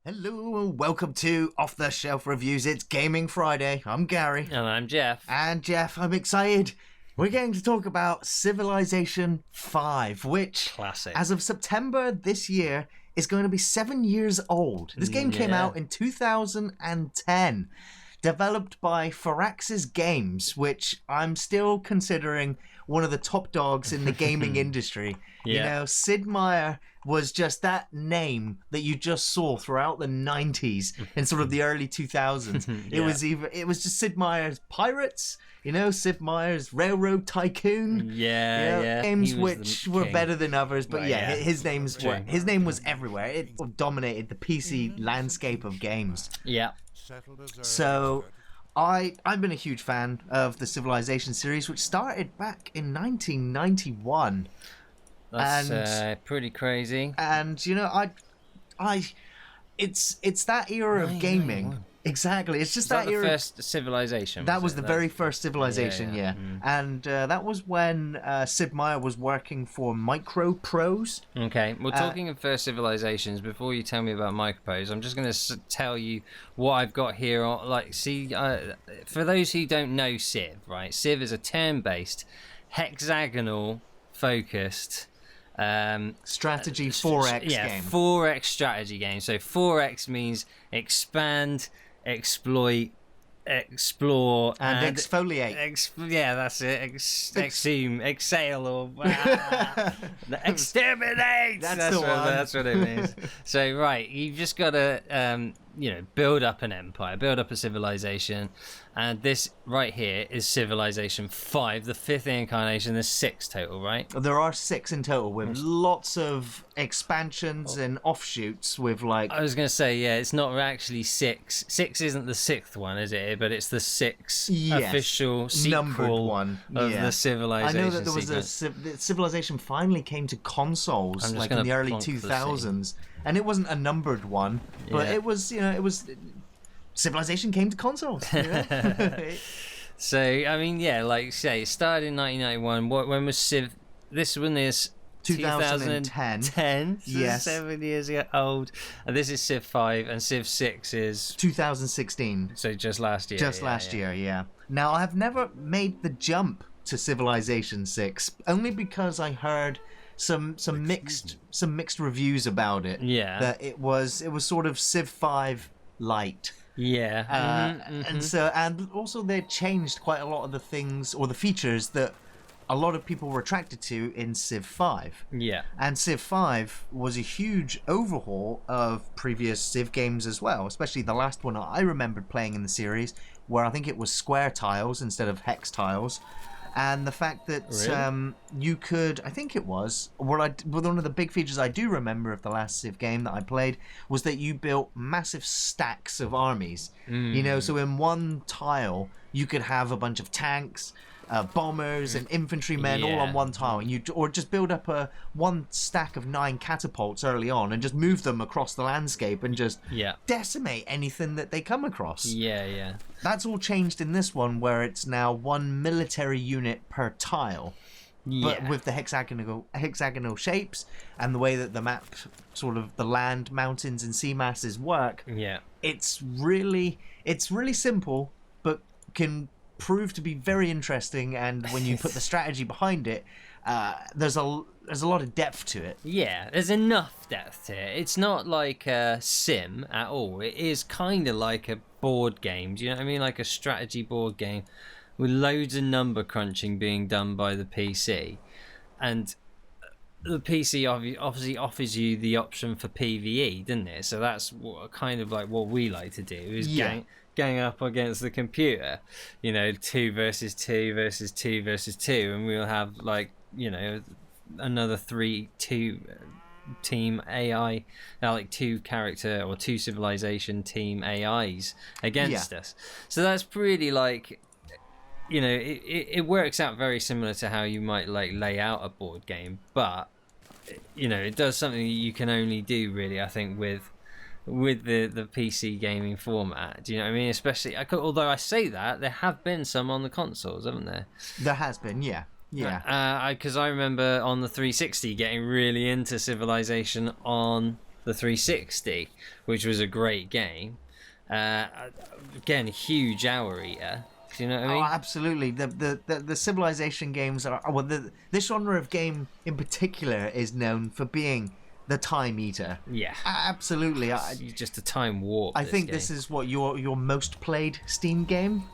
Hello and welcome to Off the Shelf Reviews. It's Gaming Friday. I'm Gary. And I'm Geoff. And Geoff, I'm excited. We're going to talk about Civilization 5, which, Classic. as of September this year, is going to be 7 years old. This game came out in 2010, developed by Firaxis Games, which I'm still considering one of the top dogs in the gaming industry. Yeah. You know, Sid Meier was just that name that you just saw throughout the 90s and sort of the early 2000s. It was just Sid Meier's Pirates, you know, Sid Meier's Railroad Tycoon. Yeah. Games which were better than others, but Right, his name was everywhere. It dominated the PC landscape of games. Yeah. So I've been a huge fan of the Civilization series, which started back in 1991. That's pretty crazy. And you know, it's that era of gaming. Exactly, it's just that the era. first Civilization. That was the very first Civilization, Yeah. And that was when Sid Meier was working for Microprose. Okay, well, talking of first Civilizations, before you tell me about Microprose, I'm just going to tell you what I've got here. For those who don't know Civ, right? Civ is a turn-based, hexagonal-focused strategy 4X game. 4X strategy game. So 4X means expand, exploit, explore, and exfoliate. That's it. Exhume, exhale, or exterminate. That's the one. That's what it means. So right, you've just got to build up an empire, build up a civilization, and this right here is Civilization 5, the 5th incarnation. There's 6 total, right? There are 6 in total, with lots of expansions and offshoots. With I was going to say, it's not actually 6. 6 isn't the 6th one, is it? But it's the 6th official sequel one of the Civilization. I know that there was Civilization finally came to consoles like in the early 2000s, and it wasn't a numbered one, but it was, Civilization came to consoles. You know? So I mean, like say, it started in 1991. When was Civ? This one is 2010. 10. Yes. 7 years old. And this is Civ 5, and Civ 6 is 2016. So just last year. Last year, yeah. Now I have never made the jump to Civilization 6, only because I heard some mixed reviews about it. Yeah. That it was sort of Civ 5 light. Yeah. And also they changed quite a lot of the things or the features that a lot of people were attracted to in Civ 5. Yeah. And Civ 5 was a huge overhaul of previous Civ games as well, especially the last one I remembered playing in the series, where I think it was square tiles instead of hex tiles. And the fact that you could, I think it was, one of the big features I do remember of the last Civ game that I played was that you built massive stacks of armies. You know, so in one tile you could have a bunch of tanks, bombers and infantrymen all on one tile, and or just build up one stack of 9 catapults early on and just move them across the landscape and just decimate anything that they come across. Yeah. That's all changed in this one, where it's now 1 military unit per tile. But with the hexagonal shapes and the way that the map, sort of the land, mountains, and sea masses work, it's really simple, but can prove to be very interesting. And when you put the strategy behind it, there's a lot of depth to it. Yeah, there's enough depth to it. It's not like a sim at all. It is kind of like a board game. Do you know what I mean? Like a strategy board game with loads of number crunching being done by the PC. And the PC obviously offers you the option for PvE, doesn't it? So that's kind of like what we like to do, is gang up against the computer. 2 versus 2 versus 2 versus 2, and we'll have another 2 team AI, like 2 character or 2 civilization team AIs against us. So that's pretty like, it works out very similar to how you might like lay out a board game, but it does something you can only do really, I think, with the PC gaming format. Do you know what I mean? Especially, although I say that, there have been some on the consoles, haven't there? There has been, yeah. Because I remember on the 360 getting really into Civilization on the 360, which was a great game. Again, huge hour eater. Do you know what I mean? Oh, absolutely. The Civilization games are this genre of game in particular is known for being the time eater. Yeah. Absolutely. Just a time warp. I think this is what your most played Steam game.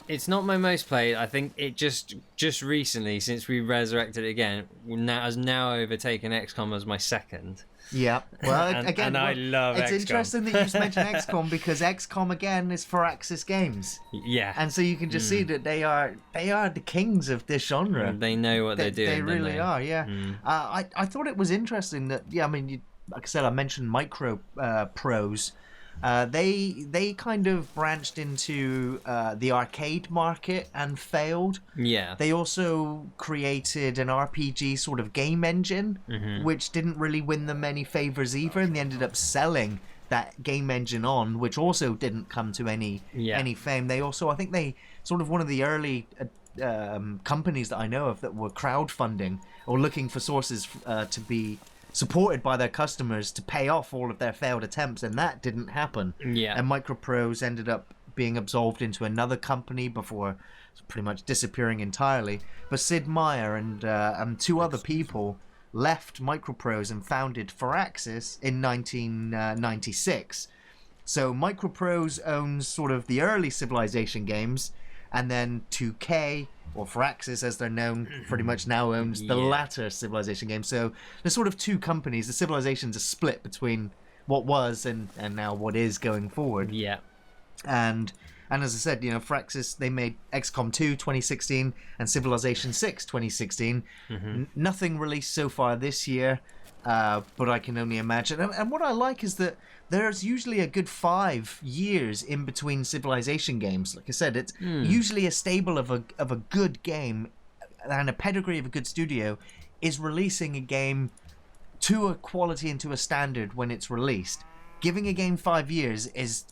It's not my most played. I think it just recently, since we resurrected it again, has now overtaken XCOM as my second. Yeah. Well, again, I love XCOM. It's interesting that you just mentioned XCOM because XCOM again is Firaxis Games. Yeah. And so you can just see that they are the kings of this genre. They know what they're doing. They really are. Yeah. Mm. I thought it was interesting that I mean, like I said, I mentioned Micro Prose. They kind of branched into the arcade market and failed. Yeah. They also created an RPG sort of game engine, which didn't really win them any favors either, and they ended up selling that game engine on, which also didn't come to any fame. They also, I think they sort of one of the early companies that I know of that were crowdfunding or looking for sources to be supported by their customers to pay off all of their failed attempts, and that didn't happen. Yeah. And Microprose ended up being absolved into another company before pretty much disappearing entirely. But Sid Meier and two other people left Microprose and founded Firaxis in 1996. So Microprose owns sort of the early Civilization games, and then 2K, or Firaxis as they're known, pretty much now owns the latter Civilization games. So there's sort of two companies. The Civilizations are split between what was and now what is going forward. Yeah. And as I said, you know, Firaxis, they made XCOM 2 2016 and Civilization 6 2016. Nothing released so far this year, but I can only imagine. And what I like is that there's usually a good 5 years in between Civilization games. Like I said, it's usually a stable of a good game and a pedigree of a good studio is releasing a game to a quality and to a standard when it's released. Giving a game 5 years is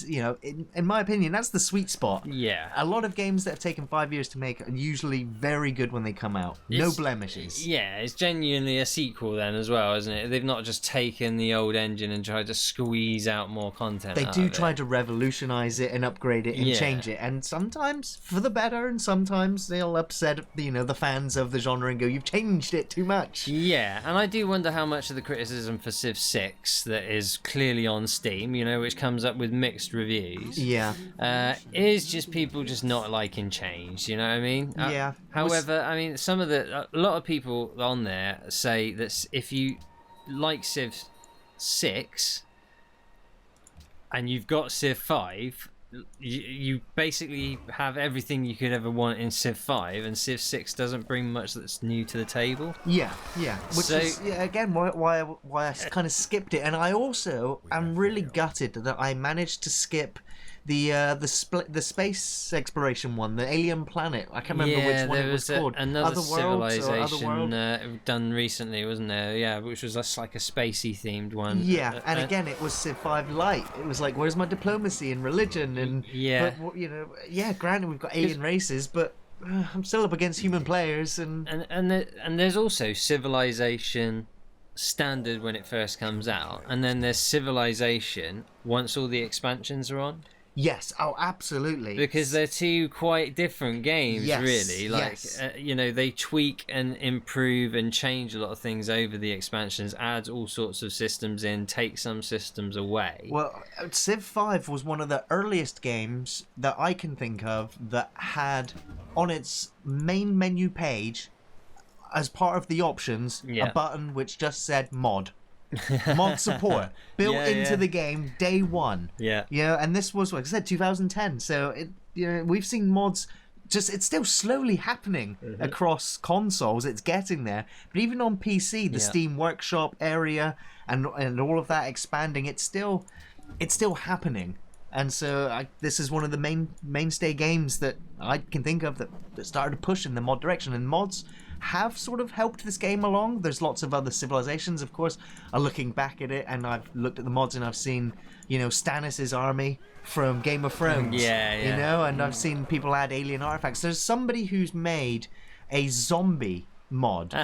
you know, in my opinion, that's the sweet spot. Yeah. A lot of games that have taken 5 years to make are usually very good when they come out. No blemishes. Yeah, it's genuinely a sequel then as well, isn't it? They've not just taken the old engine and tried to squeeze out more content. They do try to revolutionize it and upgrade it and change it, and sometimes for the better, and sometimes they'll upset, you know, the fans of the genre and go, "You've changed it too much." Yeah, and I do wonder how much of the criticism for Civ 6 that is clearly on Steam, you know, which comes up with mixed reviews, is just people just not liking change. You know what I mean? Yeah. However, I mean, a lot of people on there say that if you like Civ 6 and you've got Civ 5, you basically have everything you could ever want in Civ 5, and Civ 6 doesn't bring much that's new to the table. Yeah. Which is again why I kind of skipped it, and I also am really gutted that I managed to skip the space exploration one, the alien planet. I can't remember which one it was called. Another Civilization Otherworld? done recently, wasn't there? Yeah, which was just like a spacey themed one. Yeah, and again, it was Civ 5 Lite. It was like, where's my diplomacy and religion? And but, you know, granted we've got alien races, but I'm still up against human players, and there's also Civilization Standard when it first comes out, and then there's Civilization once all the expansions are on. Yes, oh, absolutely. Because they're two quite different games, really. Like, you know, they tweak and improve and change a lot of things over the expansions, add all sorts of systems in, take some systems away. Well, Civ 5 was one of the earliest games that I can think of that had on its main menu page, as part of the options, a button which just said mod. Mod support built into the game day one. And this was, like I said, 2010. So we've seen mods. It's still slowly happening across consoles. It's getting there, but even on PC, the Steam Workshop area and all of that expanding, it's still happening. And so this is one of the mainstay games that I can think of that started to push in the mod direction, and mods have sort of helped this game along. There's lots of other civilizations, of course, are looking back at it, and I've looked at the mods and I've seen, you know, Stannis' army from Game of Thrones. You know, and I've seen people add alien artifacts. There's somebody who's made a zombie mod,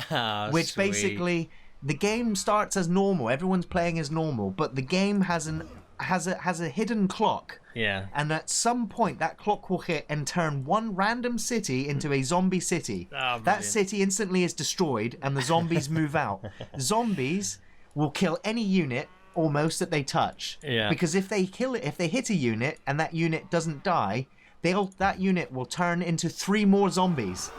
which basically the game starts as normal. Everyone's playing as normal, but the game has a hidden clock. Yeah. And at some point, that clock will hit and turn one random city into a zombie city. Oh, that city instantly is destroyed, and the zombies move out. Zombies will kill any unit almost that they touch. Yeah. Because if they hit a unit and that unit doesn't die, that unit will turn into 3 more zombies.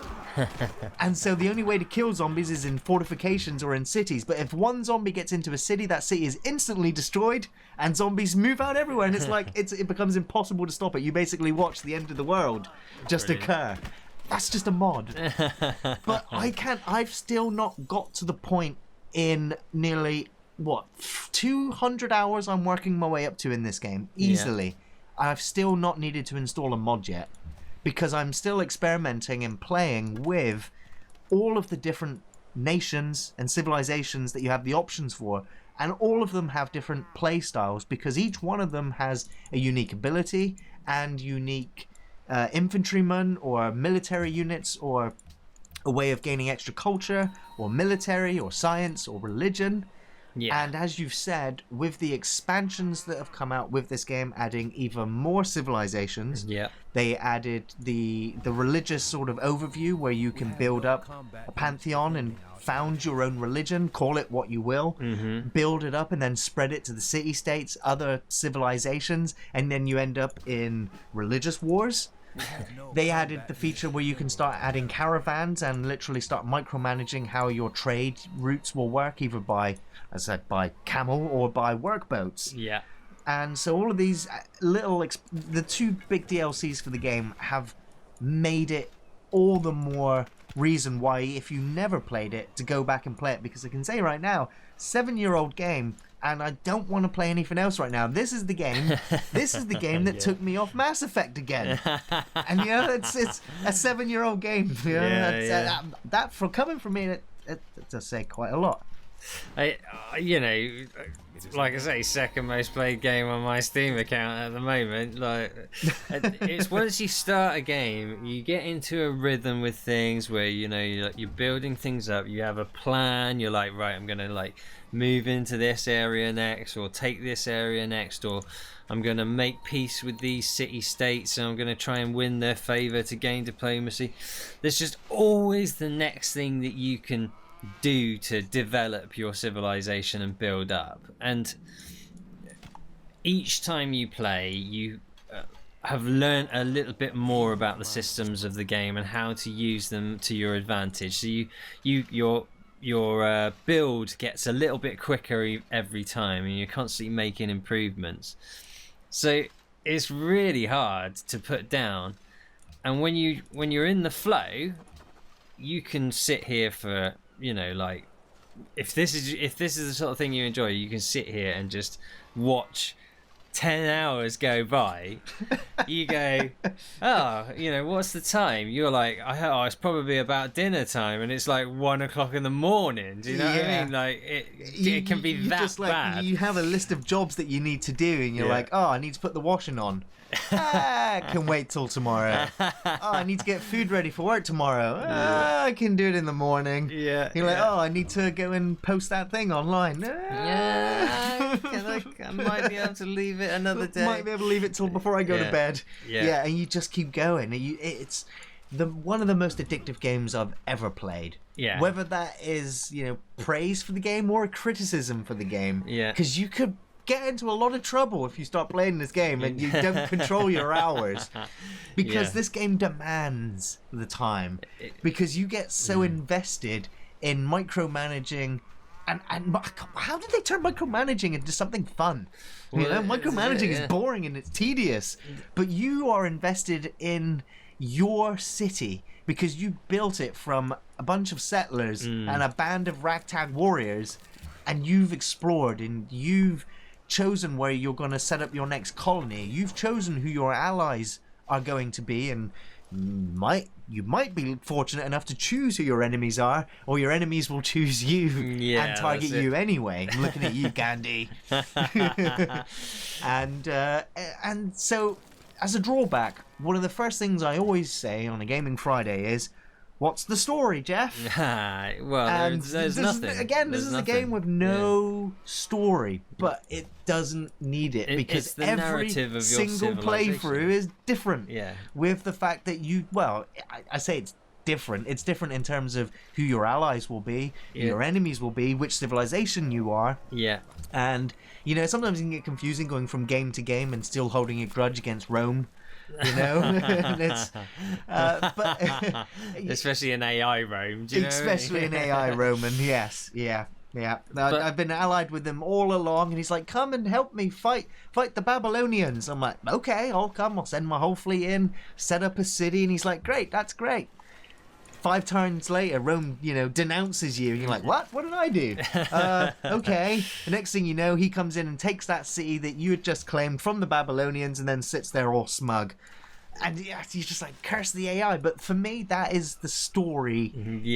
And so the only way to kill zombies is in fortifications or in cities. But if one zombie gets into a city, that city is instantly destroyed and zombies move out everywhere. And it's like it becomes impossible to stop it. You basically watch the end of the world just occur. That's just a mod. But I've still not got to the point in nearly, 200 hours I'm working my way up to in this game. Easily. Yeah. I've still not needed to install a mod yet. Because I'm still experimenting and playing with all of the different nations and civilizations that you have the options for. And all of them have different play styles because each one of them has a unique ability and unique infantrymen or military units or a way of gaining extra culture or military or science or religion. Yeah. And as you've said, with the expansions that have come out with this game, adding even more civilizations, they added the religious sort of overview where you can build up a pantheon and found your own religion, call it what you will, build it up and then spread it to the city-states, other civilizations, and then you end up in religious wars. They added the feature where you can start adding caravans and literally start micromanaging how your trade routes will work, either by, as I said, by camel or by workboats. Yeah. And so all of these the 2 big DLCs for the game have made it all the more reason why, if you never played it, to go back and play it. Because I can say right now, 7-year-old game, and I don't want to play anything else right now. This is the game. This is the game that took me off Mass Effect again. And it's a 7-year-old game. That for coming from me, it does say quite a lot. Like I say, second most played game on my Steam account at the moment. Like, it's once you start a game, you get into a rhythm with things where you're building things up. You have a plan. You're like, right, I'm gonna move into this area next, or take this area next, or I'm gonna make peace with these city-states, and I'm gonna try and win their favor to gain diplomacy. There's just always the next thing that you can do to develop your civilization and build up. And each time you play, you have learned a little bit more about the systems of the game and how to use them to your advantage. So your build gets a little bit quicker every time, and you're constantly making improvements. So it's really hard to put down. And when you're in the flow, you can sit here for if this is the sort of thing you enjoy, you can sit here and just watch 10 hours go by. You go, what's the time? You're like, it's probably about dinner time, and it's like 1 o'clock in the morning. Do you know what I mean? Like it can be that just bad. You have a list of jobs that you need to do, and you're like, I need to put the washing on. Can wait till tomorrow. I need to get food ready for work tomorrow. I can do it in the morning. You're like, I need to go and post that thing online. I might be able to leave it another day. Might be able to leave it till before I go to bed. And you just keep going. It's one of the most addictive games I've ever played. Whether that is praise for the game or criticism for the game. Because you could get into a lot of trouble if you start playing this game and you don't control your hours, because this game demands the time, because you get so invested in micromanaging. And how did they turn micromanaging into something fun? Micromanaging is boring and it's tedious, but you are invested in your city because you built it from a bunch of settlers and a band of ragtag warriors, and you've explored and you've chosen where you're going to set up your next colony. You've chosen who your allies are going to be, and you might be fortunate enough to choose who your enemies are, or your enemies will choose you and target you anyway. I'm looking at you, Gandhi. And so, as a drawback, one of the first things I always say on a Gaming Friday is, What's the story, Jeff? Well, And there's this nothing. This is a game with no story, but it doesn't need it, because it's the every narrative of your single civilization. playthrough is different. Yeah. With the fact that I say it's different. It's different in terms of who your allies will be, who your enemies will be, which civilization you are. Yeah. And, sometimes it can get confusing going from game to game and still holding a grudge against Rome. And it's, but especially in AI Rome. Do you know especially what I mean? in AI Roman, yes, yeah. I've been allied with him all along, and he's like, "Come and help me fight the Babylonians." I'm like, "Okay, I'll come. I'll send my whole fleet in, set up a city." And he's like, "Great, that's great." 5 turns later, Rome, denounces you, and you're like, "What? What did I do?" Okay. The next thing you know, he comes in and takes that city that you had just claimed from the Babylonians, and then sits there all smug. And you're just like, curse the AI. But for me, that is the story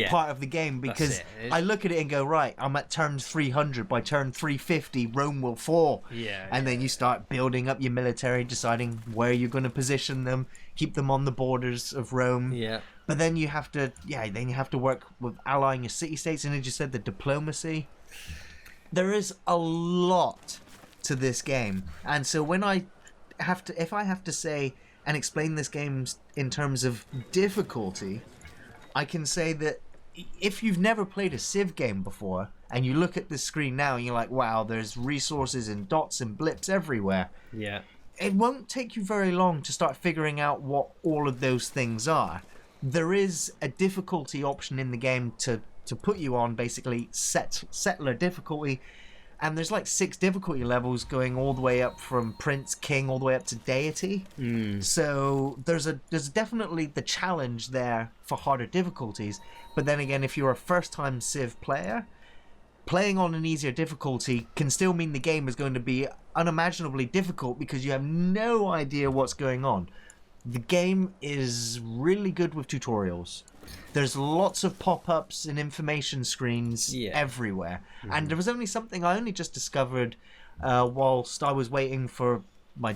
part of the game, because I look at it and go, right, I'm at turn 300. By turn 350, Rome will fall. And then you start building up your military, deciding where you're going to position them, keep them on the borders of Rome. But then you have to work with allying your city-states, and as you said, the diplomacy. There is a lot to this game. And so if I have to say and explain this game in terms of difficulty, I can say that if you've never played a Civ game before, and you look at the screen now and you're like, wow, there's resources and dots and blips everywhere. It won't take you very long to start figuring out what all of those things are. There is a difficulty option in the game to put you on, basically settler difficulty, and there's like 6 difficulty levels going all the way up from Prince, King, all the way up to Deity. So there's definitely the challenge there for harder difficulties. But then again, if you're a first-time Civ player, playing on an easier difficulty can still mean the game is going to be unimaginably difficult, because you have no idea what's going on. The game is really good with tutorials. There's lots of pop-ups and information screens everywhere. And there was only something I only just discovered whilst I was waiting for my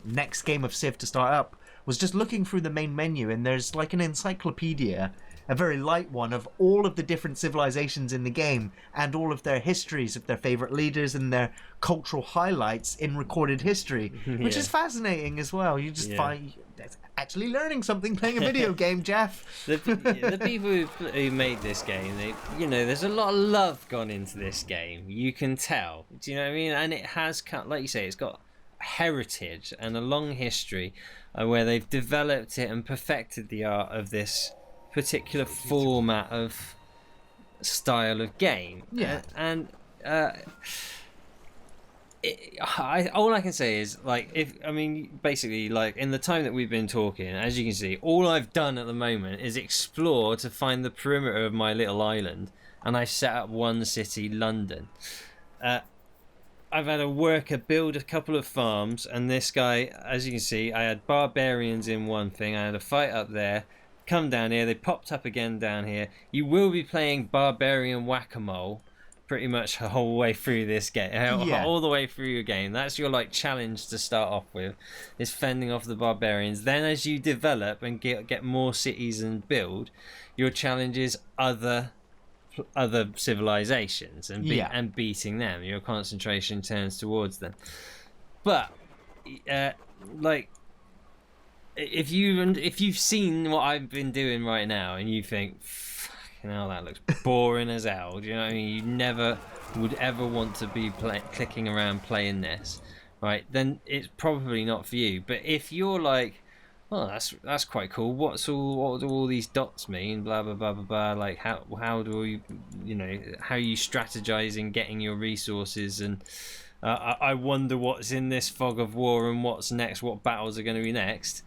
next game of Civ to start up, was just looking through the main menu, and there's like an encyclopedia, a very light one, of all of the different civilizations in the game and all of their histories of their favorite leaders and their cultural highlights in recorded history, which is fascinating as well. You just find that's actually learning something playing a video game, Jeff. The people who made this game, there's a lot of love gone into this game. You can tell. Do you know what I mean? And it has, like you say, it's got heritage and a long history where they've developed it and perfected the art of this particular format of style of game. All I can say is, basically, like, in the time that we've been talking, as you can see, all I've done at the moment is explore to find the perimeter of my little island, and I've set up one city, London. I've had a worker build a couple of farms, and this guy, as you can see, I had barbarians in one thing, I had a fight up there, come down here, they popped up again down here. You will be playing barbarian whack-a-mole pretty much the whole way through this game, all the way through your game. That's your challenge to start off with, is fending off the barbarians. Then as you develop and get more cities and build, your challenge is other civilizations and beating them. Your concentration turns towards them. But if you've seen what I've been doing right now and you think, fucking hell, that looks boring as hell, do you know what I mean? You never would ever want to be clicking around playing this, right? Then it's probably not for you. But if you're like, oh, that's quite cool. What do all these dots mean? Blah blah blah blah blah. Like how do you how are you strategizing, getting your resources, and I wonder what's in this fog of war and what's next. What battles are going to be next?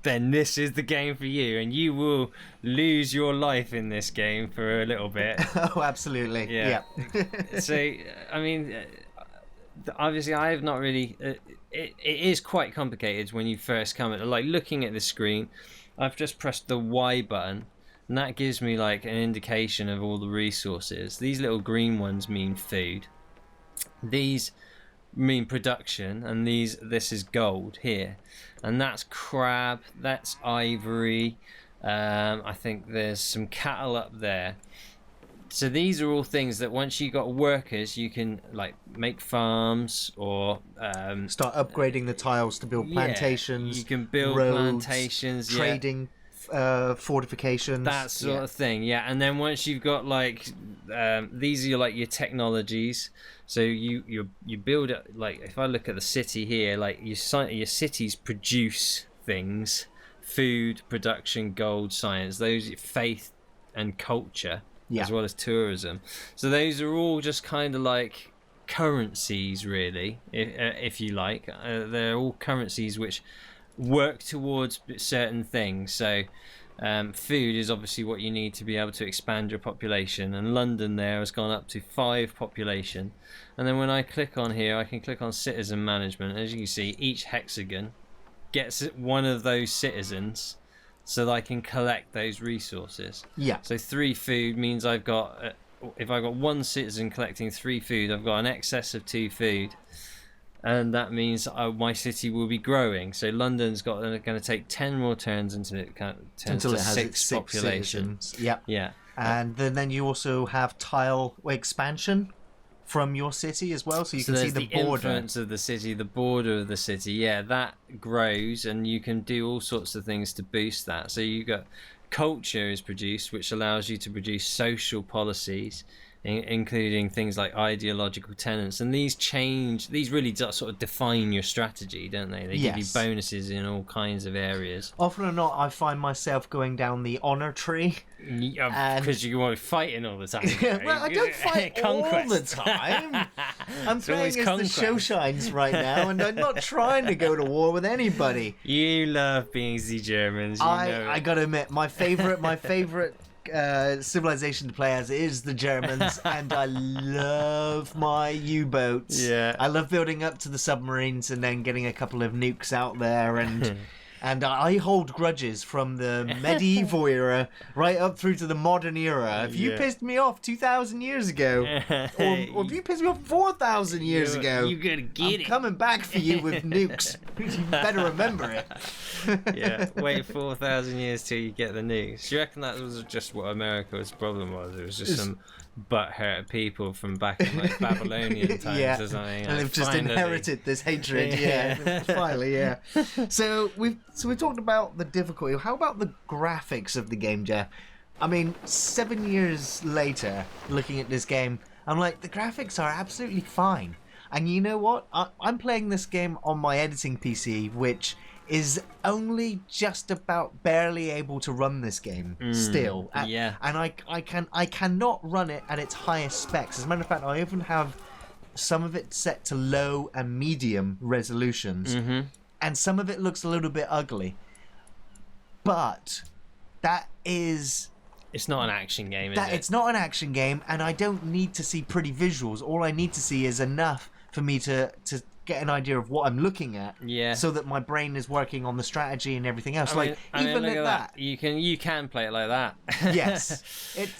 Then this is the game for you, and you will lose your life in this game for a little bit. Oh, absolutely. Yeah. So, I mean, obviously, I have not really. It is quite complicated when you first come at looking at the screen. I've just pressed the Y button, and that gives me an indication of all the resources. These little green ones mean food. These mean production, and this is gold here, and that's crab, that's ivory, I think there's some cattle up there. So these are all things that once you got workers, you can like make farms or start upgrading the tiles to build plantations. You can build roads, plantations, trading, fortifications, that sort of thing. Yeah, and then once you've got like these are like your technologies. So you build it, like if I look at the city here, like your cities produce things, food, production, gold, science. Those faith and culture. As well as tourism. So those are all just kind of like currencies, really, if you like. They're all currencies which work towards certain things. So food is obviously what you need to be able to expand your population. And London there has gone up to 5 population. And then when I click on here, I can click on citizen management. As you can see, each hexagon gets one of those citizens, so that I can collect those resources. Yeah. So 3 food means I've got, if I've got 1 citizen collecting 3 food, I've got an excess of 2 food, and that means my city will be growing. So London's going to take 10 more turns until it turns to 6 population. Yeah. Yeah. And then you also have tile expansion from your city as well, so you can see the border. Influence of the city, the border of the city, yeah, that grows, and you can do all sorts of things to boost that. So you got culture is produced, which allows you to produce social policies, including things like ideological tenets, and these really sort of define your strategy, don't they? They give you bonuses in all kinds of areas. Often or not, I find myself going down the honor tree. Because you want to be fighting all the time. Well, I don't fight all the time. I'm playing as the show shines right now, and I'm not trying to go to war with anybody. You love being the Germans. I gotta admit, my favorite civilization to play as is the Germans, and I love my U-boats. Yeah. I love building up to the submarines and then getting a couple of nukes out there, and I hold grudges from the medieval era right up through to the modern era. If you pissed me off 2,000 years ago, or if you pissed me off 4,000 years ago, you're gonna get I'm coming back for you with nukes. You better remember it. Yeah, wait 4,000 years till you get the nukes. Do you reckon that was just what America's problem was? It was just some butthurt people from back in like Babylonian times or something. And they've just inherited this hatred. Finally. So we've talked about the difficulty. How about the graphics of the game, Geoff? I mean, 7 years later, looking at this game, I'm like, the graphics are absolutely fine. And you know what? I'm playing this game on my editing PC, which is only just about barely able to run this game still. And I cannot run it at its highest specs. As a matter of fact, I even have some of it set to low and medium resolutions, and some of it looks a little bit ugly. But that is... It's not an action game, is it? It's not an action game, and I don't need to see pretty visuals. All I need to see is enough for me to get an idea of what I'm looking at, so that my brain is working on the strategy and everything else. I mean, look at that. You can play it like that. Yes,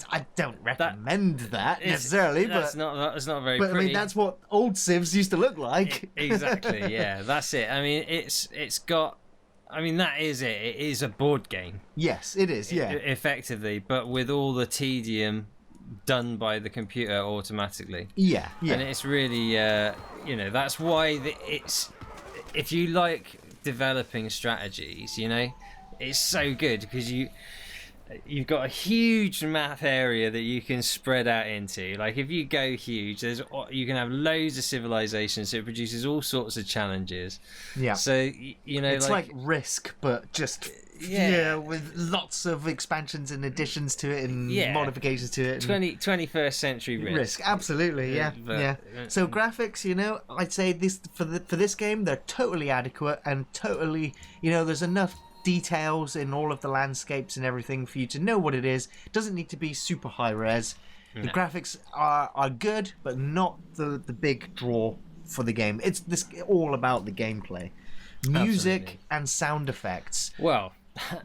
I don't recommend that necessarily, that's not very. But pretty. I mean, that's what old civs used to look like. Exactly. Yeah, that's it. I mean, it's got. I mean, that is it. It is a board game. Yes, it is. Yeah, effectively, but with all the tedium done by the computer automatically. Yeah. And it's really, that's why it's. If you like developing strategies, it's so good because you've got a huge map area that you can spread out into. Like if you go huge, you can have loads of civilizations, so it produces all sorts of challenges. Yeah. So it's like Risk, but just with lots of expansions and additions to it and modifications to it. 21st century Risk. Absolutely, yeah. So graphics, I'd say this for this game, they're totally adequate and totally, there's enough details in all of the landscapes and everything for you to know what it is. It doesn't need to be super high res. The graphics are good, but not the big draw for the game. It's all about the gameplay, music and sound effects. Well,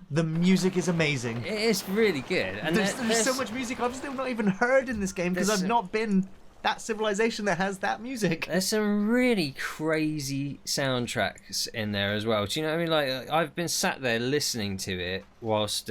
the music is amazing. It's really good, and there's so much music I've still not even heard in this game because I've not been that civilization that has that music. There's some really crazy soundtracks in there as well. Do you know what I mean? Like, I've been sat there listening to it whilst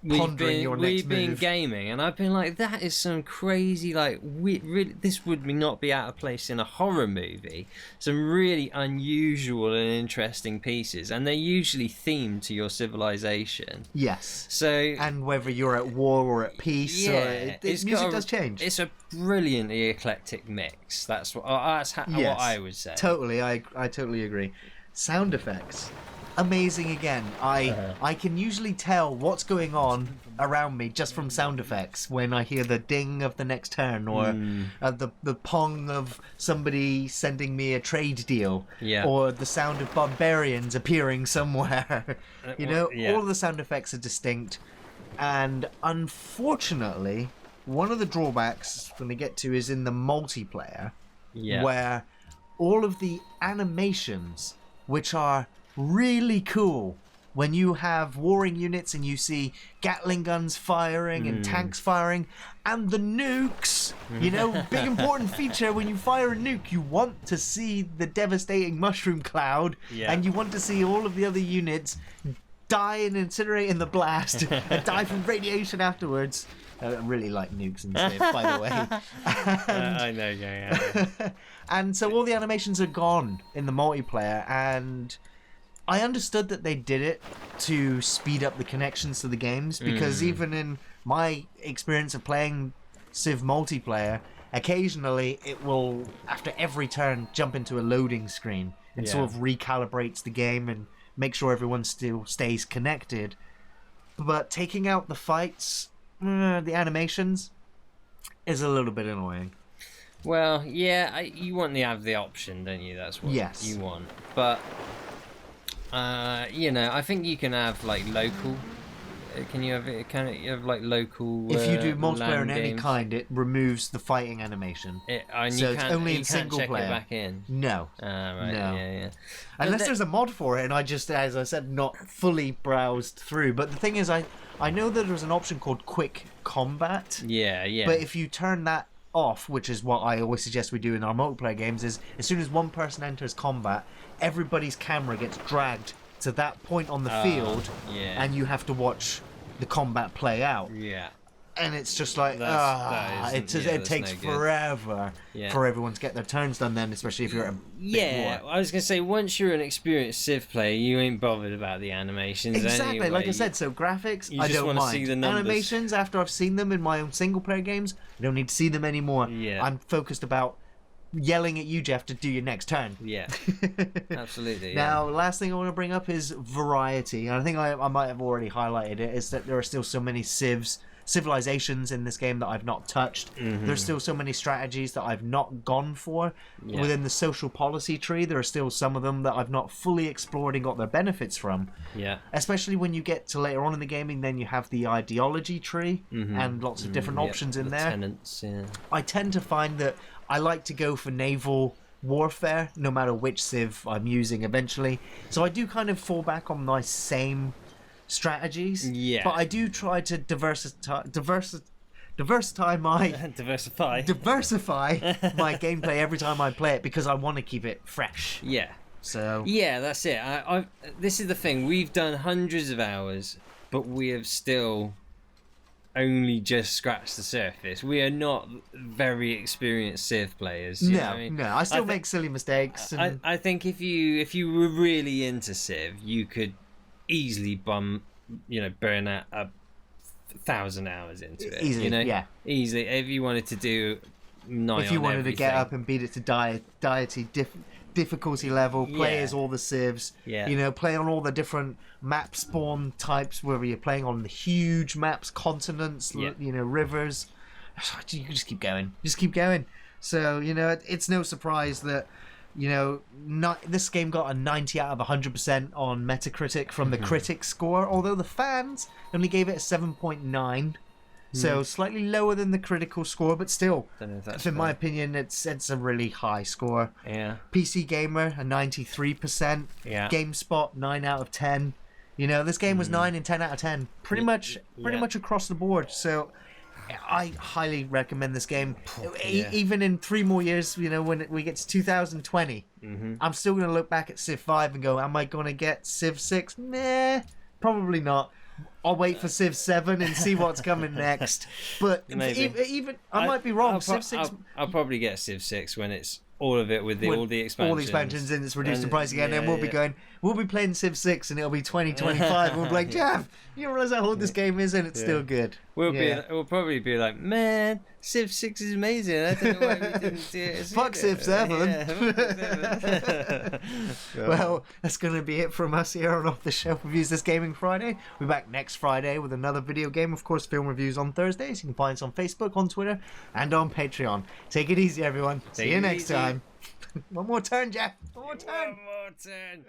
Pondering your next we've been move. gaming, and I've been like, that is some crazy, like, really, this would not be out of place in a horror movie. Some really unusual and interesting pieces, and they're usually themed to your civilization. Yes. So, And whether you're at war or at peace, music does change. It's a brilliantly eclectic mix. That's what what I would say. Totally, I totally agree. Sound effects, amazing again. I can usually tell what's going on around me just from sound effects when I hear the ding of the next turn or the pong of somebody sending me a trade deal, or the sound of barbarians appearing somewhere. All of the sound effects are distinct, and unfortunately, one of the drawbacks when they get to is in the multiplayer, where all of the animations, which are really cool, when you have warring units and you see Gatling guns firing and tanks firing and the nukes, big important feature. When you fire a nuke, you want to see the devastating mushroom cloud, and you want to see all of the other units die and incinerate in the blast and die from radiation afterwards. I really like nukes and stuff, by the way. I know, yeah. And so all the animations are gone in the multiplayer, and I understood that they did it to speed up the connections to the games, because even in my experience of playing Civ multiplayer, occasionally it will, after every turn, jump into a loading screen and sort of recalibrates the game and make sure everyone still stays connected. But taking out the fights, the animations, is a little bit annoying. Well, you want to have the option, don't you? That's what you want. But I think you can have like local. Can you have like local? If you do multiplayer in any games? kind, it removes the fighting animation. So it's only in single player. It back in. No. Right. No. Yeah. Unless there's a mod for it, and I just, as I said, not fully browsed through. But the thing is, I know that there's an option called Quick Combat. Yeah. But if you turn that off, which is what I always suggest we do in our multiplayer games, is as soon as one person enters combat, everybody's camera gets dragged to that point on the field, and you have to watch the combat play out. Yeah. And it's just like, it takes forever for everyone to get their turns done then, especially if you're at a big war. I was going to say, once you're an experienced Civ player, you ain't bothered about the animations Exactly, anyway. like I said, so graphics, you I just don't wanna mind. see the numbers. Animations, after I've seen them in my own single-player games, I don't need to see them anymore. Yeah. I'm focused about yelling at you, Geoff, to do your next turn. Yeah, absolutely. Now, last thing I want to bring up is variety. And I think I might have already highlighted it, is that there are still so many civilizations in this game that I've not touched. There's still so many strategies that I've not gone for. Within the social policy tree, there are still some of them that I've not fully explored and got their benefits from. Especially when you get to later on in the gaming, then you have the ideology tree and lots of different options in there. Tenants, I tend to find that I like to go for naval warfare, no matter which Civ I'm using eventually. So I do kind of fall back on my same strategies. But I do try to diversify my diversify my gameplay every time I play it, because I want to keep it fresh. So that's it. This is the thing. We've done hundreds of hours, but we have still only just scratched the surface. We are not very experienced Civ players. You know what I mean? No, I still make silly mistakes. And I think if you were really into Civ, you could easily burn out 1,000 hours into it. Easily, easily. If you wanted to do if you wanted to get up and beat it to deity difficulty level, play as all the civs, play on all the different map spawn types, whether you're playing on the huge maps, continents, rivers, you can just keep going. So it's no surprise that this game got a 90 out of 100% on Metacritic from the critic score, although the fans only gave it a 7.9. So slightly lower than the critical score, but still, in my opinion, it's a really high score. PC Gamer, a 93%. GameSpot, 9 out of 10. This game was 9 and 10 out of 10, pretty much across the board. So I highly recommend this game. Yeah. Even in 3 more years, when we get to 2020, I'm still going to look back at Civ 5 and go, am I going to get Civ 6? Meh, probably not. I'll wait for Civ 7 and see what's coming next. But even I might be wrong. Civ 6... I'll probably get Civ 6 when it's all of it with all the expansions. All the expansions and it's reduced in price again. Yeah, and we'll be playing Civ 6 and it'll be 2025 and we'll be like, Geoff, you don't realise how old this game is and it's still good. We'll probably be like, man, Civ 6 is amazing. I don't know why we didn't do it. Fuck Civ 7. Yeah. Well, that's going to be it from us here on Off the Shelf Reviews this Gaming Friday. We'll be back next Friday with another video game. Of course, film reviews on Thursdays. You can find us on Facebook, on Twitter, and on Patreon. Take it easy, everyone. See you next time. One more turn, Geoff. One more turn.